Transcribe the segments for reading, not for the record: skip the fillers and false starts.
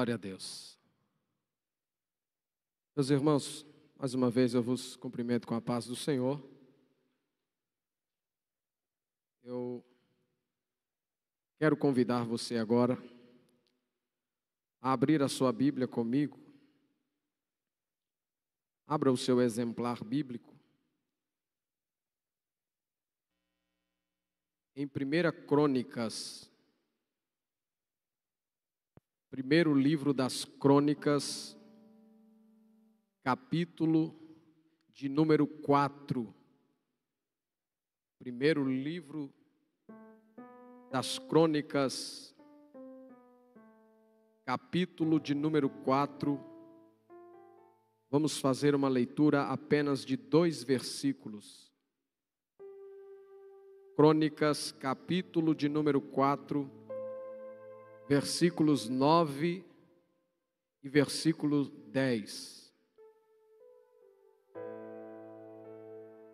Glória a Deus. Meus irmãos, mais uma vez eu vos cumprimento com a paz do Senhor. Eu quero convidar você agora a abrir a sua Bíblia comigo. Abra o seu exemplar bíblico em 1 Crônicas, primeiro livro das Crônicas, capítulo de número 4. Primeiro livro das Crônicas, capítulo de número 4. Vamos fazer uma leitura apenas de 2 versículos. Crônicas, capítulo de número 4, versículos 9 e versículo 10.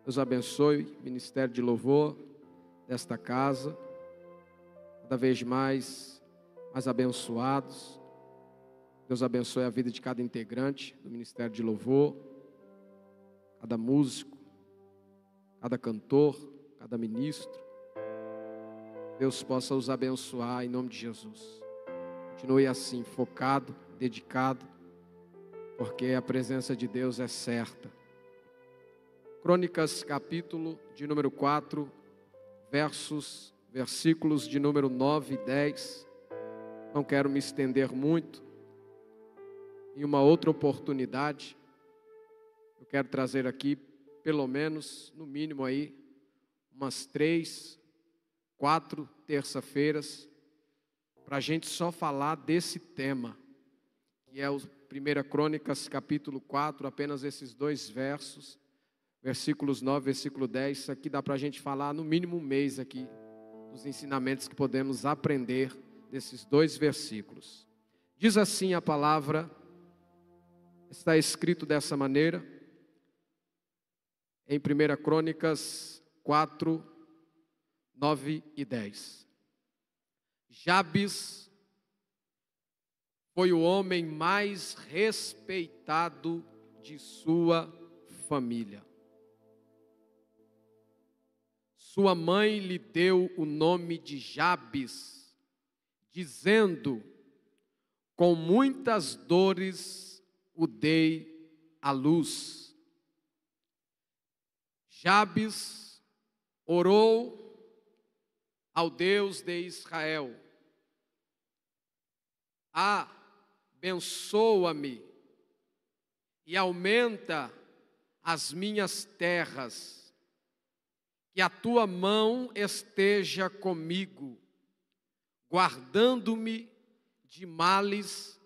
Deus abençoe o ministério de louvor desta casa, cada vez mais abençoados. Deus abençoe a vida de cada integrante do ministério de louvor, cada músico, cada cantor, cada ministro. Deus possa os abençoar em nome de Jesus. Continue assim, focado, dedicado, porque a presença de Deus é certa. Crônicas, capítulo de número 4, versículos de número 9 e 10. Não quero me estender muito. Em uma outra oportunidade, eu quero trazer aqui, pelo menos, no mínimo aí, umas 3, 4 terça-feiras, para a gente só falar desse tema, que é o 1 Crônicas, capítulo 4, apenas esses 2 versos, versículos 9 e versículo 10. Isso aqui dá para a gente falar no mínimo um mês aqui, dos ensinamentos que podemos aprender desses 2 versículos. Diz assim a palavra, está escrito dessa maneira, em 1 Crônicas 4, 9 e 10. Jabes foi o homem mais respeitado de sua família. Sua mãe lhe deu o nome de Jabes, dizendo: com muitas dores o dei à luz. Jabes orou ao Deus de Israel: abençoa-me e aumenta as minhas terras, que a tua mão esteja comigo, guardando-me de males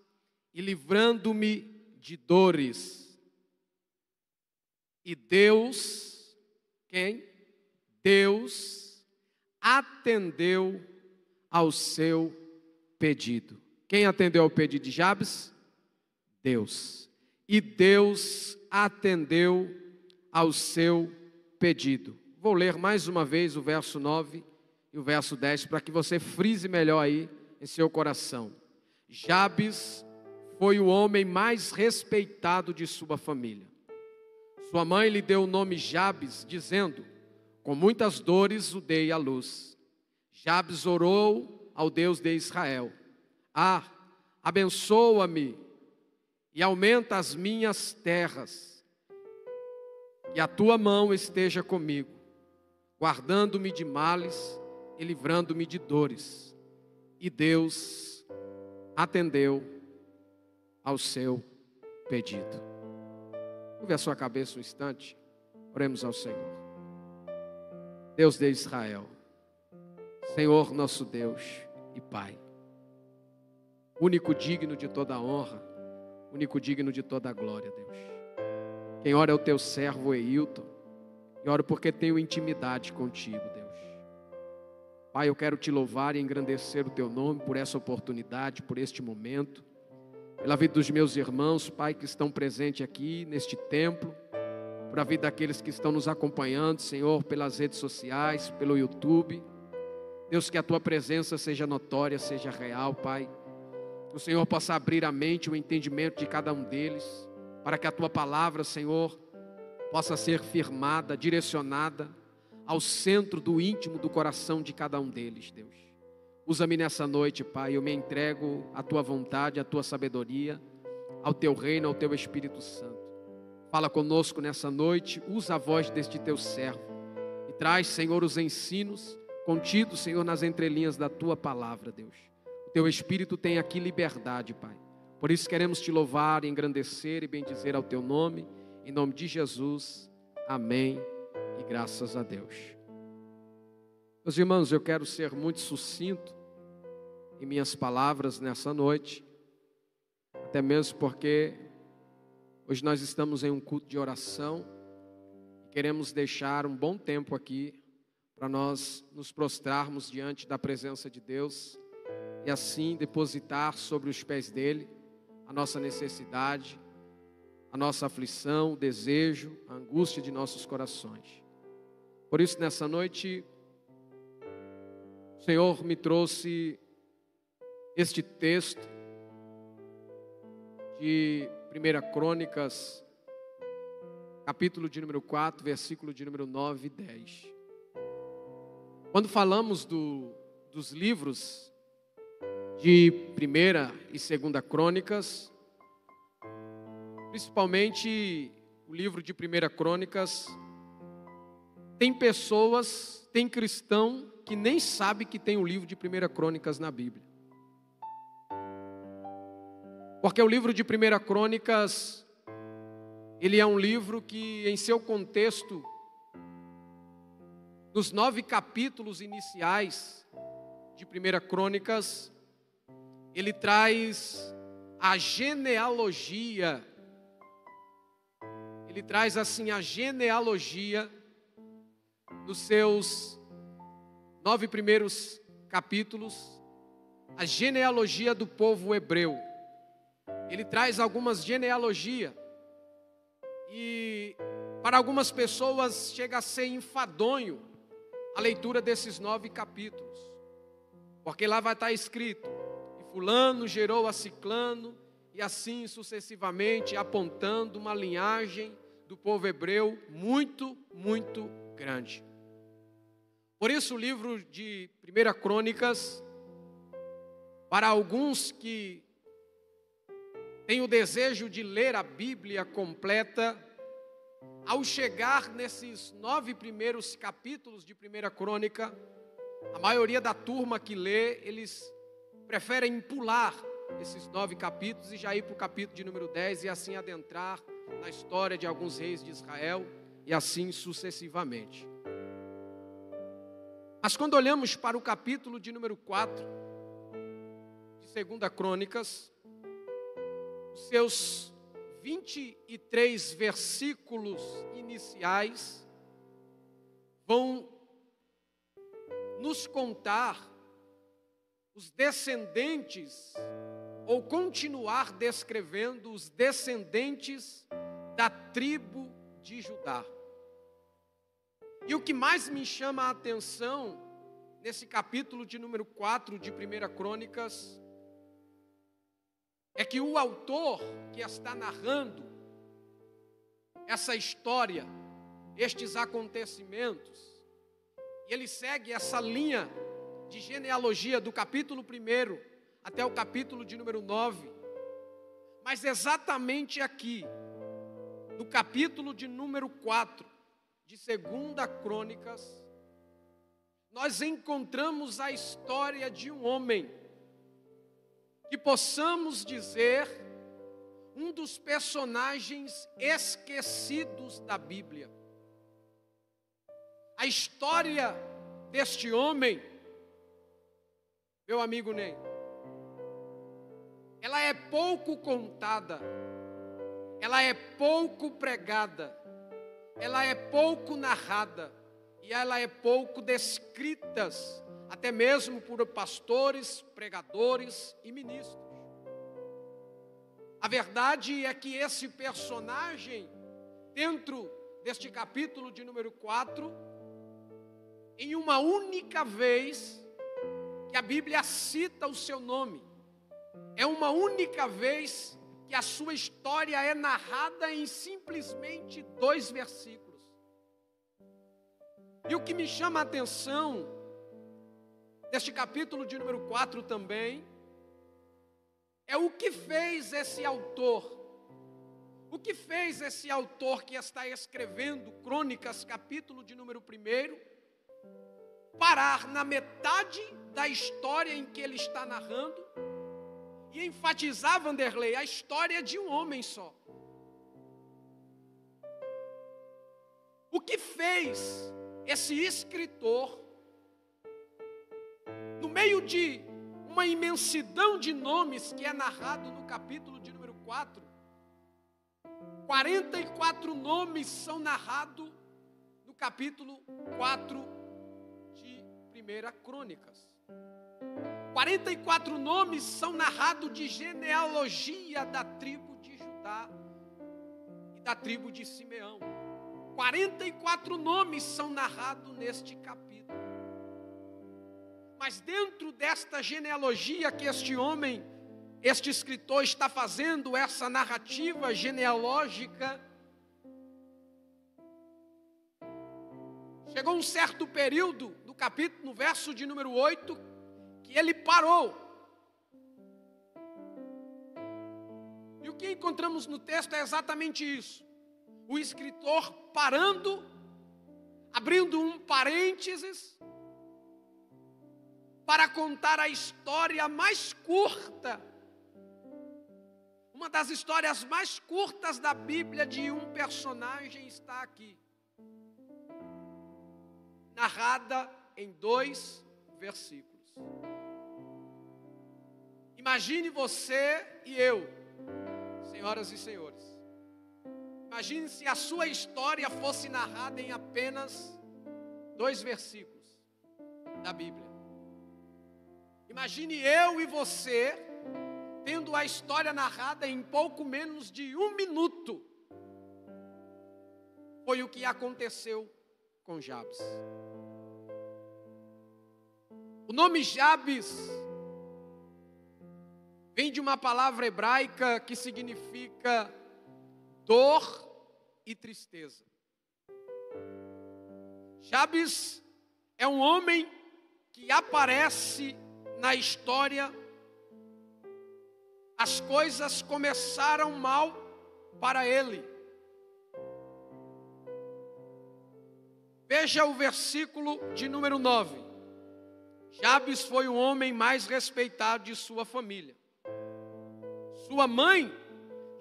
e livrando-me de dores. E Deus, quem? Deus atendeu ao seu pedido. Quem atendeu ao pedido de Jabes? Deus. E Deus atendeu ao seu pedido. Vou ler mais uma vez o verso 9 e o verso 10 para que você frise melhor aí em seu coração. Jabes foi o homem mais respeitado de sua família. Sua mãe lhe deu o nome Jabes, dizendo: com muitas dores o dei à luz. Jabes orou ao Deus de Israel: abençoa-me e aumenta as minhas terras, que a tua mão esteja comigo, guardando-me de males e livrando-me de dores. E Deus atendeu ao seu pedido. Curve a sua cabeça um instante, oremos ao Senhor. Deus de Israel, Senhor nosso Deus e Pai, único digno de toda a honra, único digno de toda a glória, Deus. Quem ora é o teu servo Eilton, e oro porque tenho intimidade contigo, Deus. Pai, eu quero te louvar e engrandecer o teu nome por essa oportunidade, por este momento, pela vida dos meus irmãos, Pai, que estão presentes aqui neste templo, por a vida daqueles que estão nos acompanhando, Senhor, pelas redes sociais, pelo YouTube. Deus, que a tua presença seja notória, seja real, Pai. Que o Senhor possa abrir a mente, o entendimento de cada um deles, para que a tua palavra, Senhor, possa ser firmada, direcionada ao centro do íntimo do coração de cada um deles, Deus. Usa-me nessa noite, Pai, eu me entrego à tua vontade, à tua sabedoria, ao teu reino, ao teu Espírito Santo. Fala conosco nessa noite, usa a voz deste teu servo e traz, Senhor, os ensinos contidos, Senhor, nas entrelinhas da tua palavra, Deus. O teu Espírito tem aqui liberdade, Pai. Por isso queremos te louvar, engrandecer e bendizer ao teu nome, em nome de Jesus. Amém e graças a Deus. Meus irmãos, eu quero ser muito sucinto em minhas palavras nessa noite, até mesmo porque hoje nós estamos em um culto de oração e queremos deixar um bom tempo aqui para nós nos prostrarmos diante da presença de Deus e assim depositar sobre os pés dele a nossa necessidade, a nossa aflição, o desejo, a angústia de nossos corações. Por isso, nessa noite, o Senhor me trouxe este texto de 1 Crônicas, capítulo de número 4, versículo de número 9 e 10. Quando falamos dos livros de 1 e 2 Crônicas, principalmente o livro de 1 Crônicas, tem pessoas, tem cristão que nem sabe que tem o livro de 1 Crônicas na Bíblia. Porque o livro de 1 Crônicas, ele é um livro que em seu contexto, nos 9 capítulos iniciais de 1 Crônicas, ele traz a genealogia, ele traz assim a genealogia dos seus 9 primeiros capítulos, a genealogia do povo hebreu. Ele traz algumas genealogias e para algumas pessoas chega a ser enfadonho a leitura desses 9 capítulos, porque lá vai estar escrito: e fulano gerou a ciclano, e assim sucessivamente, apontando uma linhagem do povo hebreu muito, muito grande. Por isso o livro de 1 Crônicas, para alguns que têm o desejo de ler a Bíblia completa, ao chegar nesses 9 primeiros capítulos de 1 Crônica, a maioria da turma que lê, eles preferem pular esses 9 capítulos e já ir para o capítulo de número 10 e assim adentrar na história de alguns reis de Israel e assim sucessivamente. Mas quando olhamos para o capítulo de número 4 de 2 Crônicas, os seus 23 versículos iniciais vão nos contar os descendentes, ou continuar descrevendo os descendentes da tribo de Judá. E o que mais me chama a atenção nesse capítulo de número 4 de 1 Crônicas é que o autor que está narrando essa história, estes acontecimentos, ele segue essa linha de genealogia do capítulo 1 até o capítulo de número 9, mas exatamente aqui, no capítulo de número 4 de 2 Crônicas, nós encontramos a história de um homem que possamos dizer um dos personagens esquecidos da Bíblia. A história deste homem, meu amigo Ney, ela é pouco contada, ela é pouco pregada, ela é pouco narrada e ela é pouco descrita, até mesmo por pastores, pregadores e ministros. A verdade é que esse personagem, dentro deste capítulo de número 4, em uma única vez que a Bíblia cita o seu nome, é uma única vez que a sua história é narrada em simplesmente 2 versículos. E o que me chama a atenção deste capítulo de número 4 também é o que fez esse autor. O que fez esse autor que está escrevendo Crônicas, capítulo de número 1, parar na metade da história em que ele está narrando e enfatizar, Vanderlei, a história de um homem só. O que fez esse escritor, no meio de uma imensidão de nomes que é narrado no capítulo de número 4, 44 nomes são narrados no capítulo 4 de 1 Crônicas. 44 nomes são narrados de genealogia da tribo de Judá e da tribo de Simeão. 44 nomes são narrados neste capítulo. Mas dentro desta genealogia que este escritor está fazendo, essa narrativa genealógica, chegou um certo período do capítulo, no verso de número 8, que ele parou. E o que encontramos no texto é exatamente isso. O escritor parando, abrindo um parênteses, para contar a história mais curta, uma das histórias mais curtas da Bíblia de um personagem está aqui, narrada em 2 versículos. Imagine você e eu, senhoras e senhores, imagine se a sua história fosse narrada em apenas 2 versículos da Bíblia. Imagine eu e você tendo a história narrada em pouco menos de 1 minuto. Foi o que aconteceu com Jabes. O nome Jabes vem de uma palavra hebraica que significa dor e tristeza. Jabes é um homem que aparece na história. As coisas começaram mal para ele. Veja o versículo de número 9. Jabes foi o homem mais respeitado de sua família. Sua mãe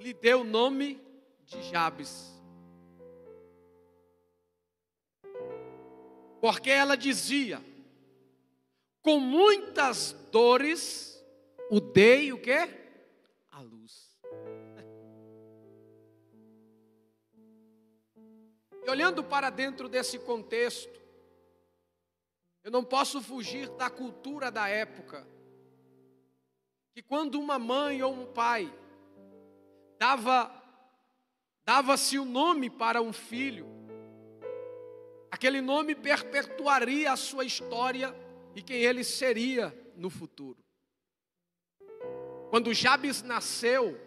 lhe deu o nome de Jabes, porque ela dizia: com muitas dores o dei o quê? A luz. E olhando para dentro desse contexto, eu não posso fugir da cultura da época, que quando uma mãe ou um pai dava-se o nome para um filho, aquele nome perpetuaria a sua história e quem ele seria no futuro. Quando Jabes nasceu,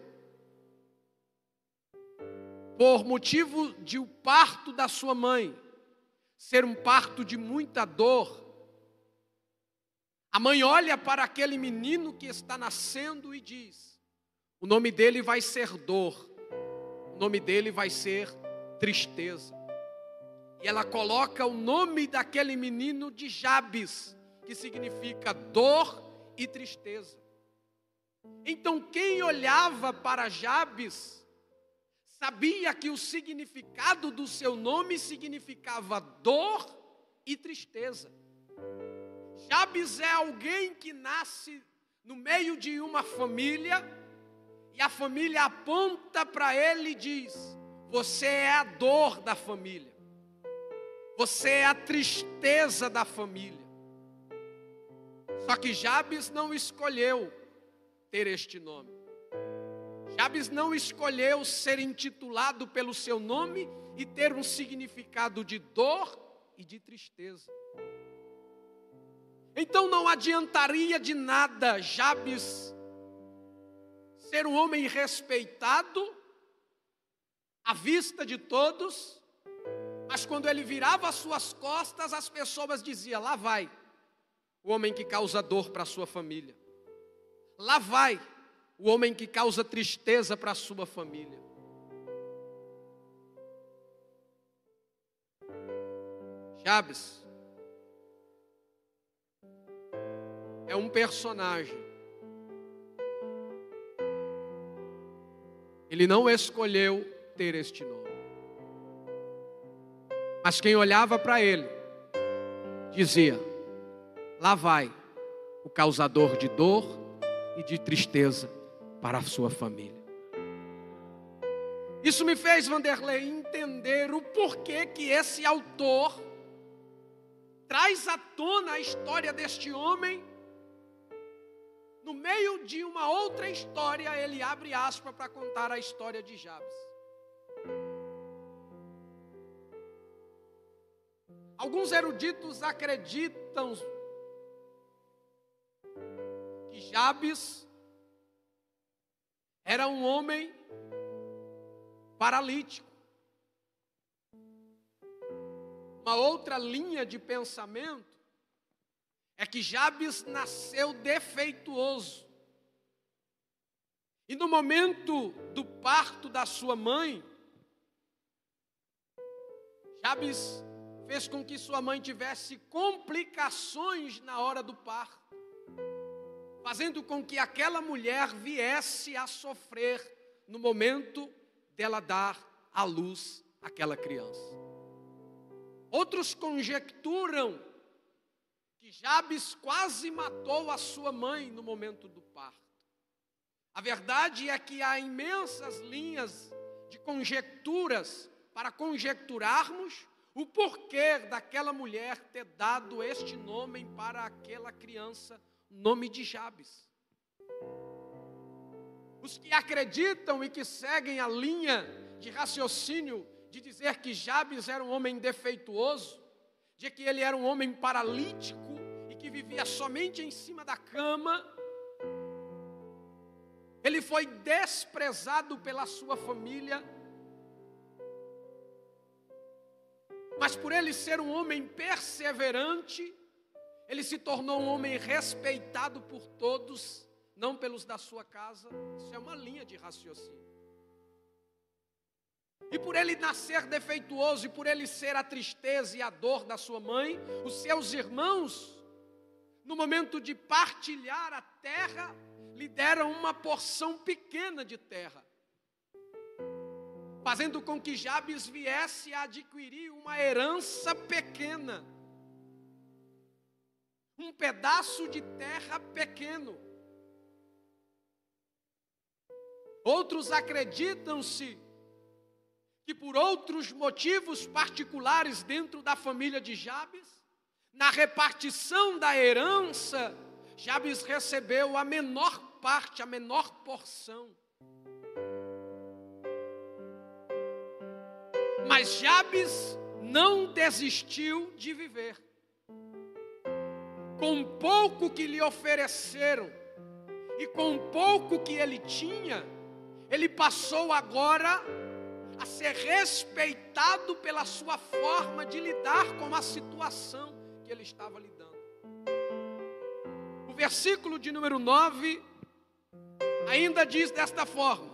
por motivo de o parto da sua mãe ser um parto de muita dor, a mãe olha para aquele menino que está nascendo e diz: o nome dele vai ser dor, o nome dele vai ser tristeza. E ela coloca o nome daquele menino de Jabes, que significa dor e tristeza. Então quem olhava para Jabes sabia que o significado do seu nome significava dor e tristeza. Jabes é alguém que nasce no meio de uma família e a família aponta para ele e diz: você é a dor da família, você é a tristeza da família. Só que Jabes não escolheu ter este nome. Jabes não escolheu ser intitulado pelo seu nome e ter um significado de dor e de tristeza. Então não adiantaria de nada Jabes ser um homem respeitado à vista de todos, mas quando ele virava as suas costas, as pessoas diziam: lá vai o homem que causa dor para a sua família. Lá vai o homem que causa tristeza para a sua família. Jabes é um personagem. Ele não escolheu ter este nome. Mas quem olhava para ele dizia: lá vai o causador de dor e de tristeza para a sua família. Isso me fez, Vanderlei, entender o porquê que esse autor traz à tona a história deste homem. No meio de uma outra história, ele abre aspas para contar a história de Jabes. Alguns eruditos acreditam que Jabes era um homem paralítico. Uma outra linha de pensamento é que Jabes nasceu defeituoso. E no momento do parto da sua mãe, Jabes fez com que sua mãe tivesse complicações na hora do parto, fazendo com que aquela mulher viesse a sofrer no momento dela dar à luz àquela criança. Outros conjecturam que Jabes quase matou a sua mãe no momento do parto. A verdade é que há imensas linhas de conjecturas para conjecturarmos o porquê daquela mulher ter dado este nome para aquela criança, o nome de Jabes. Os que acreditam e que seguem a linha de raciocínio de dizer que Jabes era um homem defeituoso, de que ele era um homem paralítico e que vivia somente em cima da cama, ele foi desprezado pela sua família, mas por ele ser um homem perseverante, ele se tornou um homem respeitado por todos, não pelos da sua casa. Isso é uma linha de raciocínio. E por ele nascer defeituoso e por ele ser a tristeza e a dor da sua mãe, os seus irmãos, no momento de partilhar a terra, lhe deram uma porção pequena de terra, fazendo com que Jabes viesse a adquirir uma herança pequena, um pedaço de terra pequeno. Outros acreditam-se que por outros motivos particulares dentro da família de Jabes, na repartição da herança, Jabes recebeu a menor parte, a menor porção. Mas Jabes não desistiu de viver. Com pouco que lhe ofereceram e com pouco que ele tinha, ele passou agora a ser respeitado pela sua forma de lidar com a situação que ele estava lidando. O versículo de número 9 ainda diz desta forma: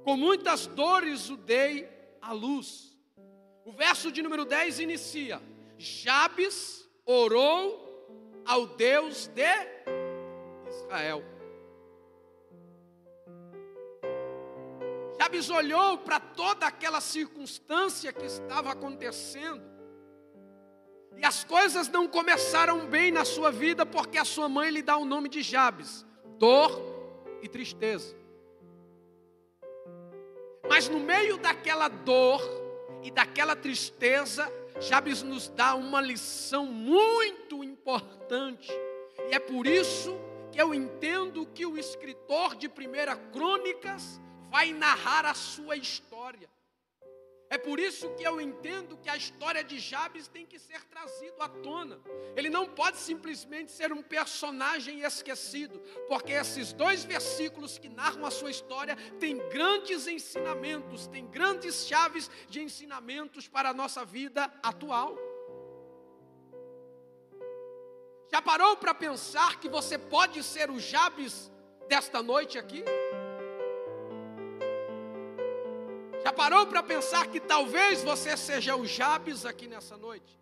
com muitas dores o dei à luz. O verso de número 10 inicia: Jabes orou ao Deus de Israel. Jabes olhou para toda aquela circunstância que estava acontecendo, e as coisas não começaram bem na sua vida, porque a sua mãe lhe dá o nome de Jabes, dor e tristeza. Mas no meio daquela dor e daquela tristeza, Jabes nos dá uma lição muito importante, e é por isso que eu entendo que o escritor de 1 Crônicas vai narrar a sua história. É por isso que eu entendo que a história de Jabes tem que ser trazido à tona. Ele não pode simplesmente ser um personagem esquecido, porque esses 2 versículos que narram a sua história têm grandes ensinamentos, têm grandes chaves de ensinamentos para a nossa vida atual. Já parou para pensar que você pode ser o Jabes desta noite aqui? Já parou para pensar que talvez você seja o Jabes aqui nessa noite?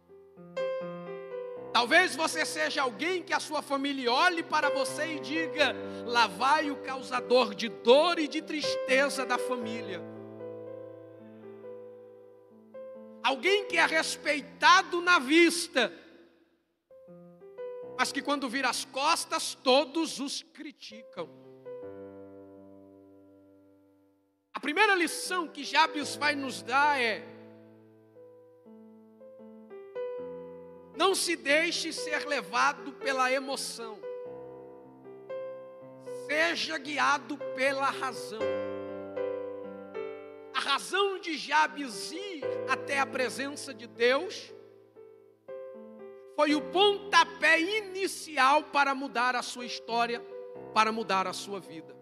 Talvez você seja alguém que a sua família olhe para você e diga: lá vai o causador de dor e de tristeza da família. Alguém que é respeitado na vista, mas que quando vira as costas todos os criticam. A primeira lição que Jabes vai nos dar é: não se deixe ser levado pela emoção. Seja guiado pela razão. A razão de Jabes ir até a presença de Deus foi o pontapé inicial para mudar a sua história, para mudar a sua vida.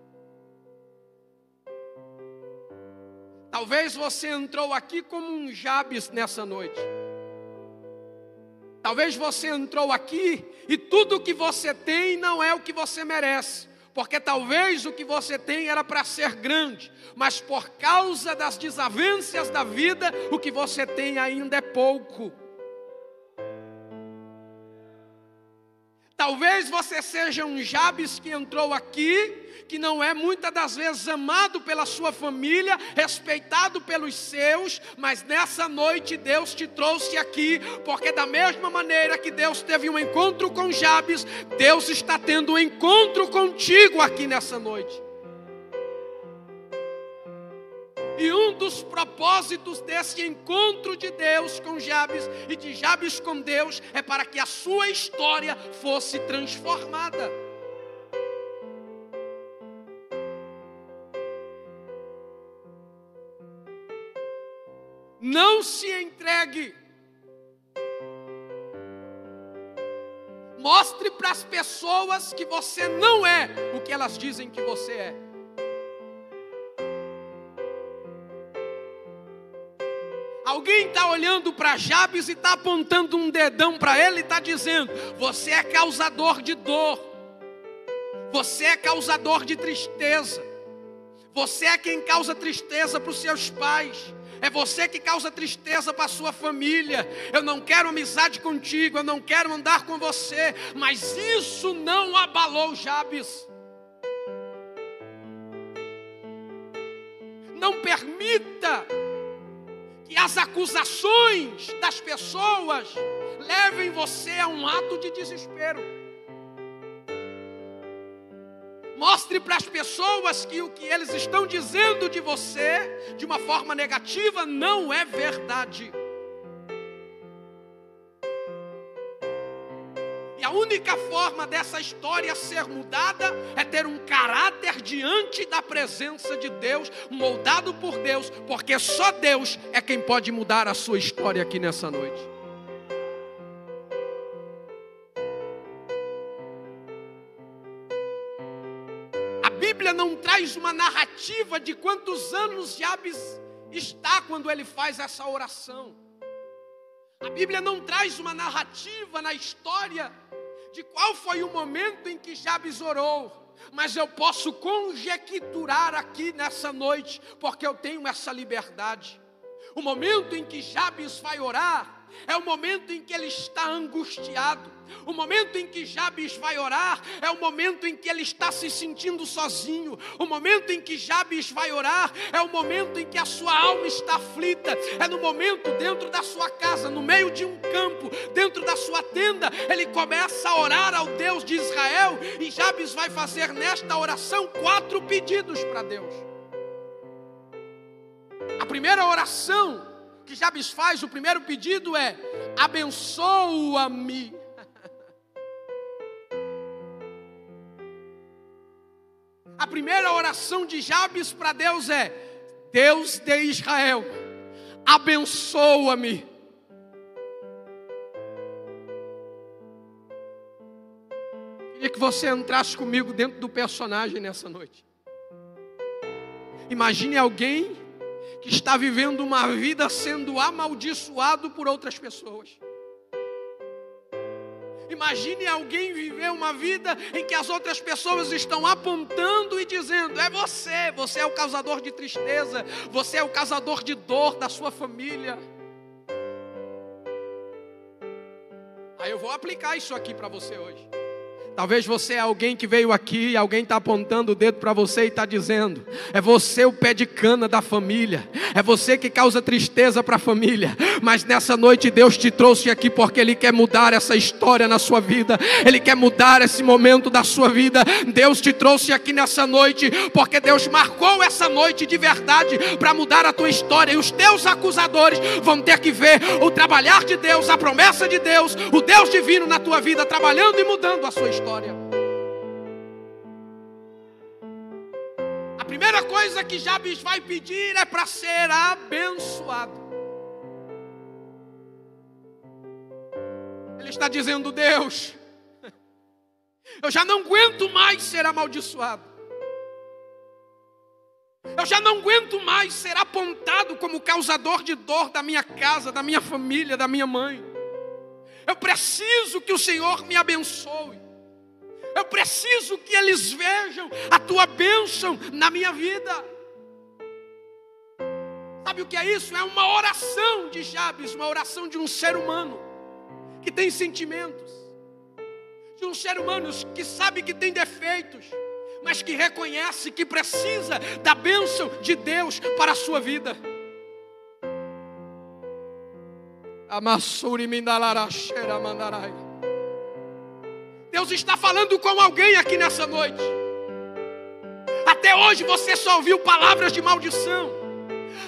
Talvez você entrou aqui como um Jabes nessa noite. Talvez você entrou aqui e tudo o que você tem não é o que você merece. Porque talvez o que você tem era para ser grande, mas por causa das desavenças da vida, o que você tem ainda é pouco. Talvez você seja um Jabes que entrou aqui, que não é muitas das vezes amado pela sua família, respeitado pelos seus, mas nessa noite Deus te trouxe aqui, porque da mesma maneira que Deus teve um encontro com Jabes, Deus está tendo um encontro contigo aqui nessa noite. E um dos propósitos desse encontro de Deus com Jabes e de Jabes com Deus é para que a sua história fosse transformada. Não se entregue. Mostre para as pessoas que você não é o que elas dizem que você é. Alguém está olhando para Jabes e está apontando um dedão para ele e está dizendo: você é causador de dor, você é causador de tristeza, você é quem causa tristeza para os seus pais, é você que causa tristeza para a sua família. Eu não quero amizade contigo, eu não quero andar com você. Mas isso não abalou Jabes. Não permita que as acusações das pessoas levem você a um ato de desespero. Mostre para as pessoas que o que eles estão dizendo de você, de uma forma negativa, não é verdade. E a única forma dessa história ser mudada é ter um caráter diante da presença de Deus, moldado por Deus, porque só Deus é quem pode mudar a sua história aqui nessa noite. A Bíblia não traz uma narrativa de quantos anos Jabes está quando ele faz essa oração. A Bíblia não traz uma narrativa na história de qual foi o momento em que Jabes orou, mas eu posso conjecturar aqui nessa noite, porque eu tenho essa liberdade. O momento em que Jabes vai orar é o momento em que ele está angustiado. O momento em que Jabes vai orar é o momento em que ele está se sentindo sozinho. O momento em que Jabes vai orar é o momento em que a sua alma está aflita. É no momento dentro da sua casa, no meio de um campo, dentro da sua tenda, ele começa a orar ao Deus de Israel. E Jabes vai fazer nesta oração 4 pedidos para Deus. A primeira oração que Jabes faz, o primeiro pedido é: abençoa-me. A primeira oração de Jabes para Deus é: Deus de Israel, abençoa-me. Queria que você entrasse comigo dentro do personagem nessa noite. Imagine alguém que está vivendo uma vida sendo amaldiçoado por outras pessoas. Imagine alguém viver uma vida em que as outras pessoas estão apontando e dizendo: é você é o causador de tristeza, você é o causador de dor da sua família. Aí eu vou aplicar isso aqui para você hoje. Talvez você é alguém que veio aqui e alguém está apontando o dedo para você e está dizendo: é você o pé de cana da família, é você que causa tristeza para a família. Mas nessa noite Deus te trouxe aqui porque Ele quer mudar essa história na sua vida, Ele quer mudar esse momento da sua vida. Deus te trouxe aqui nessa noite porque Deus marcou essa noite de verdade para mudar a tua história. E os teus acusadores vão ter que ver o trabalhar de Deus, a promessa de Deus, o Deus divino na tua vida trabalhando e mudando a sua história. A primeira coisa que Jabes vai pedir é para ser abençoado. Ele está dizendo: Deus, eu já não aguento mais ser amaldiçoado. Eu já não aguento mais ser apontado como causador de dor da minha casa, da minha família, da minha mãe. Eu preciso que o Senhor me abençoe. Eu preciso que eles vejam a tua bênção na minha vida. Sabe o que é isso? É uma oração de Jabes, uma oração de um ser humano que tem sentimentos, de um ser humano que sabe que tem defeitos, mas que reconhece que precisa da bênção de Deus para a sua vida. Amassuri mindalarachera mandarai. Deus está falando com alguém aqui nessa noite. Até hoje você só ouviu palavras de maldição.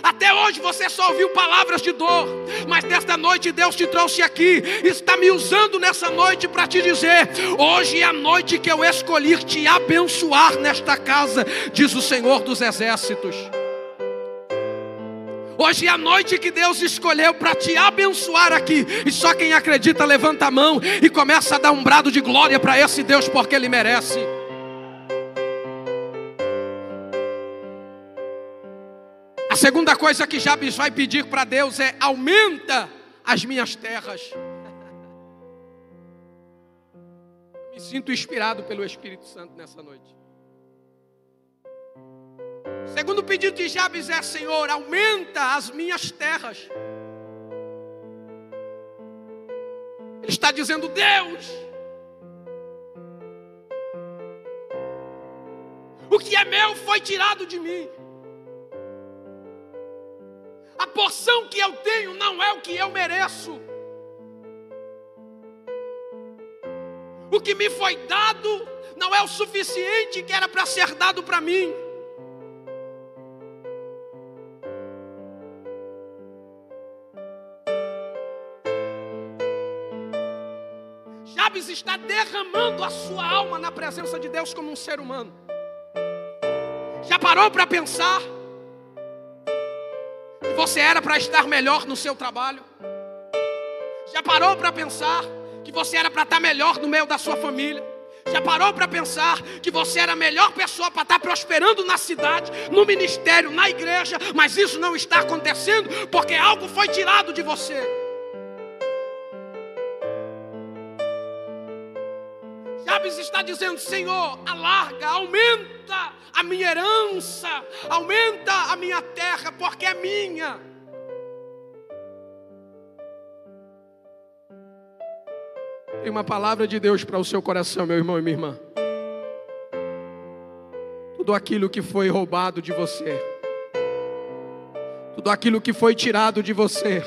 Até hoje você só ouviu palavras de dor. Mas nesta noite Deus te trouxe aqui, está me usando nessa noite para te dizer: hoje é a noite que eu escolhi te abençoar nesta casa, diz o Senhor dos Exércitos. Hoje é a noite que Deus escolheu para te abençoar aqui. E só quem acredita levanta a mão e começa a dar um brado de glória para esse Deus, porque Ele merece. A segunda coisa que Jabes vai pedir para Deus é: aumenta as minhas terras. Me sinto inspirado pelo Espírito Santo nessa noite. Segundo pedido de Jabes é: Senhor, aumenta as minhas terras. Ele está dizendo: Deus, o que é meu foi tirado de mim. A porção que eu tenho não é o que eu mereço. O que me foi dado não é o suficiente que era para ser dado para mim. Jabes está derramando a sua alma na presença de Deus como um ser humano. Já parou para pensar que você era para estar melhor no seu trabalho? Já parou para pensar que você era para estar melhor no meio da sua família? Já parou para pensar que você era a melhor pessoa para estar prosperando na cidade, no ministério, na igreja? Mas isso não está acontecendo porque algo foi tirado de você. Jabes está dizendo: Senhor, alarga, aumenta a minha herança, aumenta a minha terra, porque é minha. Tem uma palavra de Deus para o seu coração, meu irmão e minha irmã. Tudo aquilo que foi roubado de você, tudo aquilo que foi tirado de você,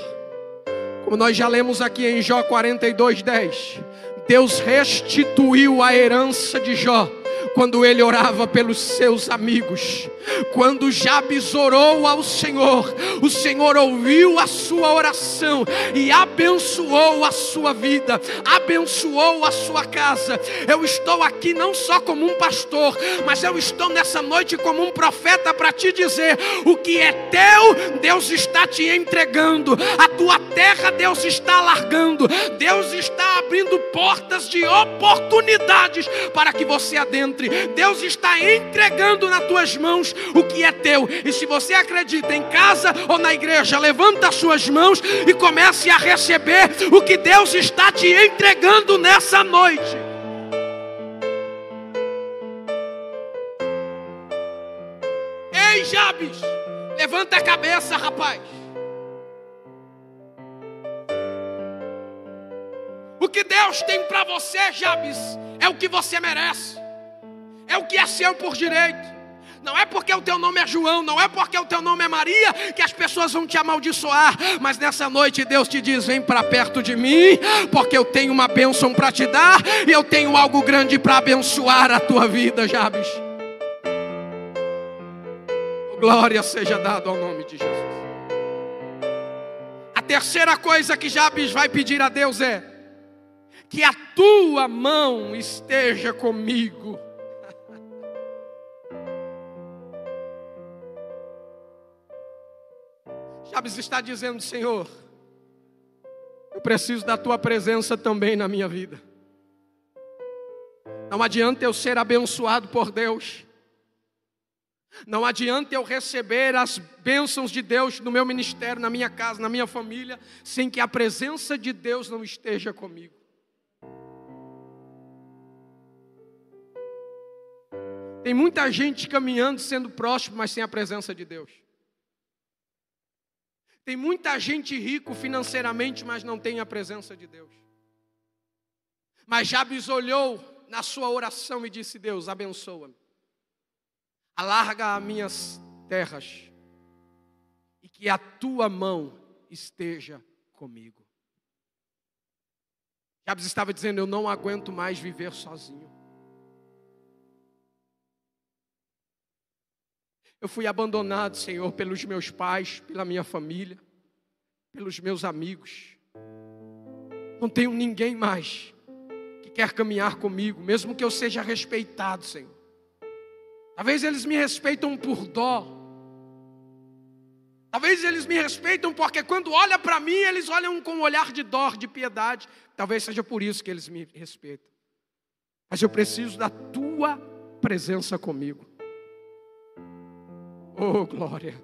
como nós já lemos aqui em Jó 42:10, Deus restituiu a herança de Jó quando ele orava pelos seus amigos. Quando Jabes orou ao Senhor, o Senhor ouviu a sua oração e abençoou a sua vida, abençoou a sua casa. Eu estou aqui não só como um pastor, mas eu estou nessa noite como um profeta para te dizer: o que é teu, Deus está te entregando. A tua terra, Deus está alargando. Deus está abrindo portas de oportunidades para que você adentre. Deus está entregando nas tuas mãos o que é teu. E se você acredita, em casa ou na igreja, levanta as suas mãos e comece a receber o que Deus está te entregando nessa noite. Ei, Jabes, levanta a cabeça, rapaz. O que Deus tem para você, Jabes, é o que você merece, é o que é seu por direito. Não é porque o teu nome é João, não é porque o teu nome é Maria, que as pessoas vão te amaldiçoar. Mas nessa noite Deus te diz: vem para perto de mim, porque eu tenho uma bênção para te dar, e eu tenho algo grande para abençoar a tua vida, Jabes. Glória seja dada ao nome de Jesus. A terceira coisa que Jabes vai pedir a Deus é: que a tua mão esteja comigo. Jabes está dizendo: Senhor, eu preciso da tua presença também na minha vida. Não adianta eu ser abençoado por Deus, não adianta eu receber as bênçãos de Deus no meu ministério, na minha casa, na minha família, sem que a presença de Deus não esteja comigo. Tem muita gente caminhando, sendo próspero, mas sem a presença de Deus. Tem muita gente rico financeiramente, mas não tem a presença de Deus. Mas Jabes olhou na sua oração e disse: Deus, abençoa-me, alarga as minhas terras, e que a tua mão esteja comigo. Jabes estava dizendo: eu não aguento mais viver sozinho. Eu fui abandonado, Senhor, pelos meus pais, pela minha família, pelos meus amigos. Não tenho ninguém mais que quer caminhar comigo, mesmo que eu seja respeitado, Senhor. Talvez eles me respeitam por dó. Talvez eles me respeitam porque quando olham para mim, eles olham com um olhar de dó, de piedade. Talvez seja por isso que eles me respeitam. Mas eu preciso da tua presença comigo. Oh, glória!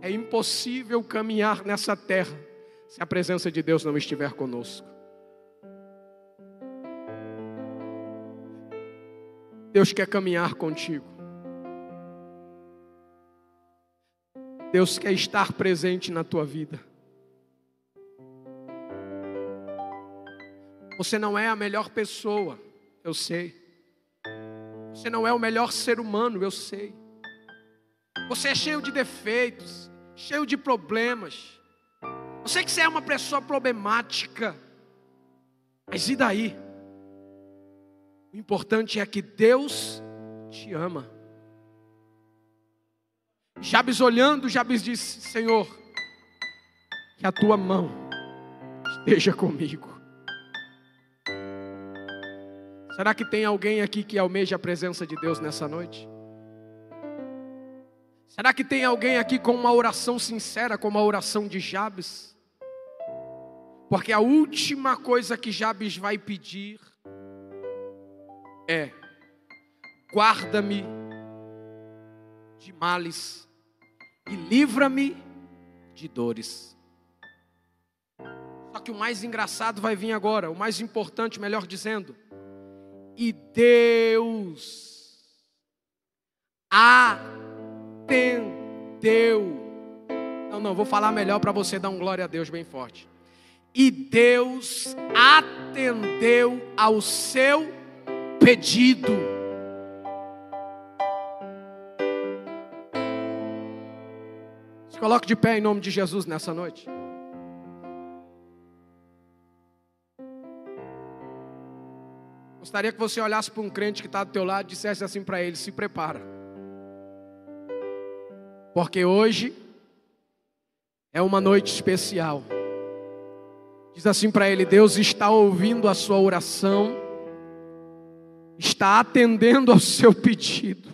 É impossível caminhar nessa terra se a presença de Deus não estiver conosco. Deus quer caminhar contigo. Deus quer estar presente na tua vida. Você não é a melhor pessoa, eu sei. Você não é o melhor ser humano, eu sei. Você é cheio de defeitos, cheio de problemas. Eu sei que você é uma pessoa problemática. Mas e daí? O importante é que Deus te ama. Jabes olhando, Jabes disse: Senhor, que a tua mão esteja comigo. Será que tem alguém aqui que almeja a presença de Deus nessa noite? Será que tem alguém aqui com uma oração sincera, como a oração de Jabes? Porque a última coisa que Jabes vai pedir é: guarda-me de males e livra-me de dores. Só que o mais engraçado vai vir agora, o mais importante, melhor dizendo: e Deus atendeu. Não, vou falar melhor para você dar um glória a Deus bem forte. E Deus atendeu ao seu pedido. Se coloque de pé em nome de Jesus nessa noite. Gostaria que você olhasse para um crente que está do teu lado e dissesse assim para ele: se prepara. Porque hoje é uma noite especial. Diz assim para ele: Deus está ouvindo a sua oração, está atendendo ao seu pedido.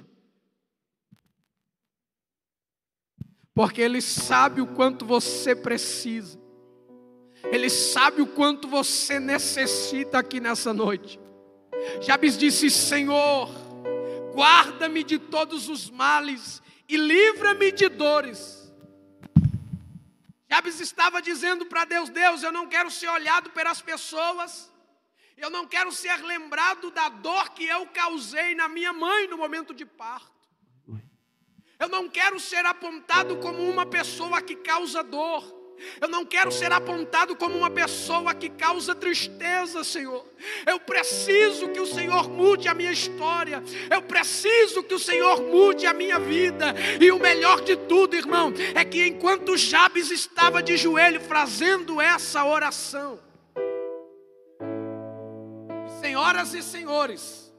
Porque Ele sabe o quanto você precisa. Ele sabe o quanto você necessita aqui nessa noite. Jabes disse: Senhor, guarda-me de todos os males e livra-me de dores. Jabes estava dizendo para Deus: Deus, eu não quero ser olhado pelas pessoas, eu não quero ser lembrado da dor que eu causei na minha mãe no momento de parto. Eu não quero ser apontado como uma pessoa que causa dor. Eu não quero ser apontado como uma pessoa que causa tristeza, Senhor. Eu preciso que o Senhor mude a minha história. Eu preciso que o Senhor mude a minha vida. E o melhor de tudo, irmão, é que enquanto Jabes estava de joelho fazendo essa oração, senhoras e senhores,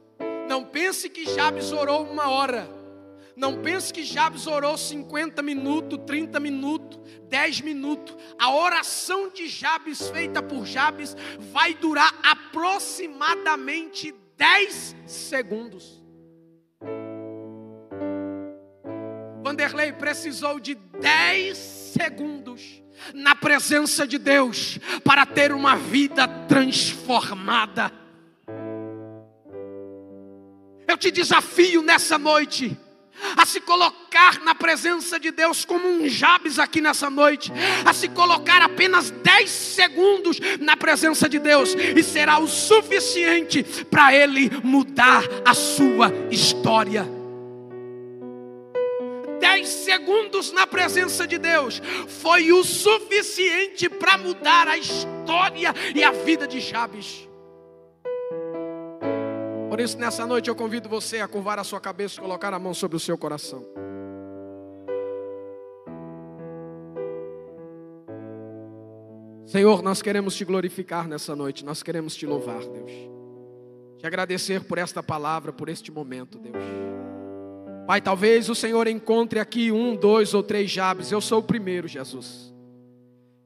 não pense que Jabes orou 1 hora. Não pense que Jabes orou 50 minutos, 30 minutos, 10 minutos. A oração de Jabes, feita por Jabes, vai durar aproximadamente 10 segundos. Vanderlei precisou de 10 segundos na presença de Deus para ter uma vida transformada. Eu te desafio nessa noite a se colocar na presença de Deus como um Jabes aqui nessa noite, a se colocar apenas 10 segundos na presença de Deus, e será o suficiente para Ele mudar a sua história. 10 segundos na presença de Deus foi o suficiente para mudar a história e a vida de Jabes. Por isso, nessa noite eu convido você a curvar a sua cabeça e colocar a mão sobre o seu coração. Senhor, nós queremos te glorificar nessa noite, nós queremos te louvar, Deus. Te agradecer por esta palavra, por este momento, Deus. Pai, talvez o Senhor encontre aqui 1, 2 ou 3 Jabes. Eu sou o primeiro, Jesus.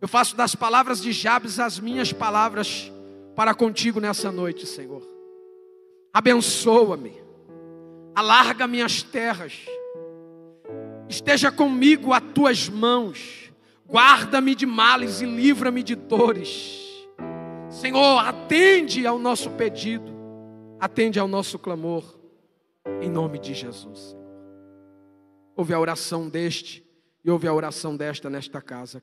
Eu faço das palavras de Jabes as minhas palavras para contigo nessa noite, Senhor. Abençoa-me, alarga minhas terras, esteja comigo as tuas mãos, guarda-me de males e livra-me de dores. Senhor, atende ao nosso pedido, atende ao nosso clamor, em nome de Jesus. Ouve a oração deste e ouve a oração desta nesta casa.